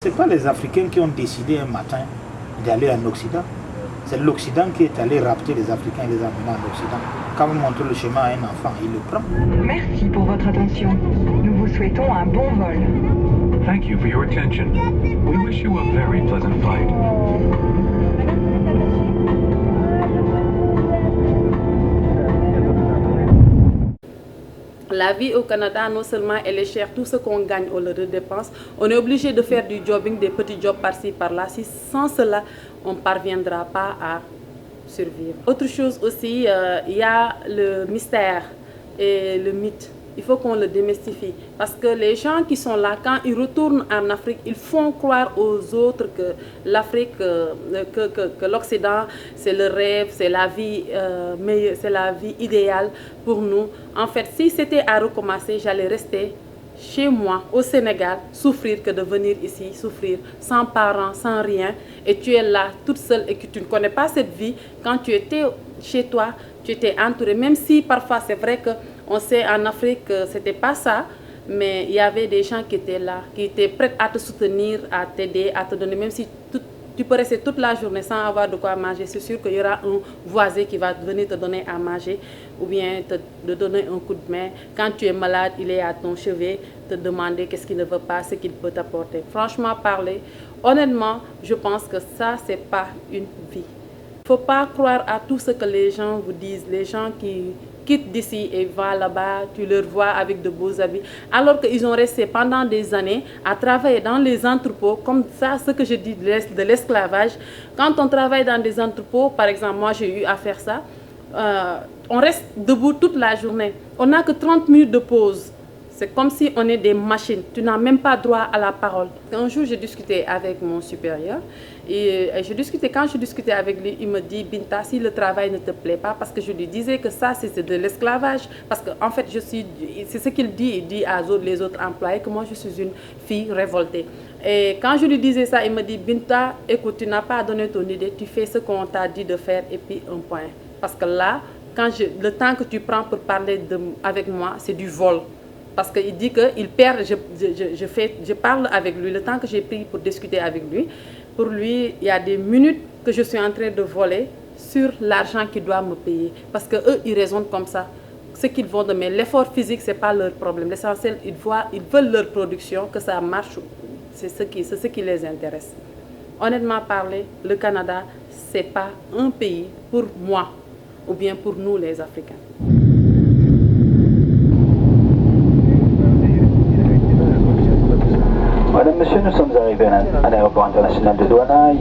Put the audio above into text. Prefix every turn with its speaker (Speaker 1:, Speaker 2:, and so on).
Speaker 1: Ce n'est pas les Africains qui ont décidé un matin d'aller en Occident. C'est l'Occident qui est allé rapter les Africains et les amener en Occident. Quand vous montrez le chemin à un enfant, il le prend.
Speaker 2: Merci pour votre attention. Nous vous souhaitons un bon vol.
Speaker 3: Thank you for your attention. We wish you a very pleasant flight.
Speaker 4: La vie au Canada, non seulement elle est chère, tout ce qu'on gagne, on le redépense. On est obligé de faire du jobbing, des petits jobs par-ci, par-là. Si sans cela, on ne parviendra pas à survivre. Autre chose aussi, il y a le mystère et le mythe. Il faut qu'on le démystifie. Parce que les gens qui sont là, quand ils retournent en Afrique, ils font croire aux autres que l'Afrique, que l'Occident, c'est le rêve, c'est la vie meilleure, c'est la vie idéale pour nous. En fait, si c'était à recommencer, j'allais rester chez moi, au Sénégal, souffrir que de venir ici, souffrir sans parents, sans rien. Et tu es là, toute seule, et que tu ne connais pas cette vie. Quand tu étais chez toi, tu étais entouré. Même si parfois c'est vrai qu'on sait en Afrique que ce n'était pas ça, mais il y avait des gens qui étaient là, qui étaient prêts à te soutenir, à t'aider, à te donner, même si tu peux rester toute la journée sans avoir de quoi manger. C'est sûr qu'il y aura un voisin qui va venir te donner à manger ou bien te donner un coup de main. Quand tu es malade, il est à ton chevet, te demander qu'est-ce qu'il ne veut pas, ce qu'il peut t'apporter. Franchement parler, honnêtement, je pense que ça, ce n'est pas une vie. Il ne faut pas croire à tout ce que les gens vous disent, les gens qui quittent d'ici et vont là-bas, tu leur vois avec de beaux habits, alors qu'ils ont resté pendant des années à travailler dans les entrepôts, comme ça, ce que je dis de l'esclavage. Quand on travaille dans des entrepôts, par exemple, moi j'ai eu à faire ça, on reste debout toute la journée. On n'a que 30 minutes de pause. C'est comme si on est des machines. Tu n'as même pas droit à la parole. Un jour, j'ai discuté avec mon supérieur. Et quand je discutais avec lui, il me dit, Binta, si le travail ne te plaît pas, parce que je lui disais que ça, c'est de l'esclavage. Parce qu'en fait, c'est ce qu'il dit. Il dit à les autres employés que moi, je suis une fille révoltée. Et quand je lui disais ça, il me dit, Binta, écoute, tu n'as pas donné ton idée. Tu fais ce qu'on t'a dit de faire et puis un point. Parce que là, le temps que tu prends pour parler avec moi, c'est du vol. Parce qu'il dit qu'il perd, je parle avec lui, le temps que j'ai pris pour discuter avec lui. Pour lui, il y a des minutes que je suis en train de voler sur l'argent qu'il doit me payer. Parce qu'eux, ils raisonnent comme ça. Ce qu'ils vont donner, l'effort physique, ce n'est pas leur problème. L'essentiel, ils veulent leur production, que ça marche. C'est ce qui les intéresse. Honnêtement parler, le Canada, ce n'est pas un pays pour moi, ou bien pour nous les Africains.
Speaker 5: Madame, monsieur, nous sommes arrivés à l'aéroport international de Douala.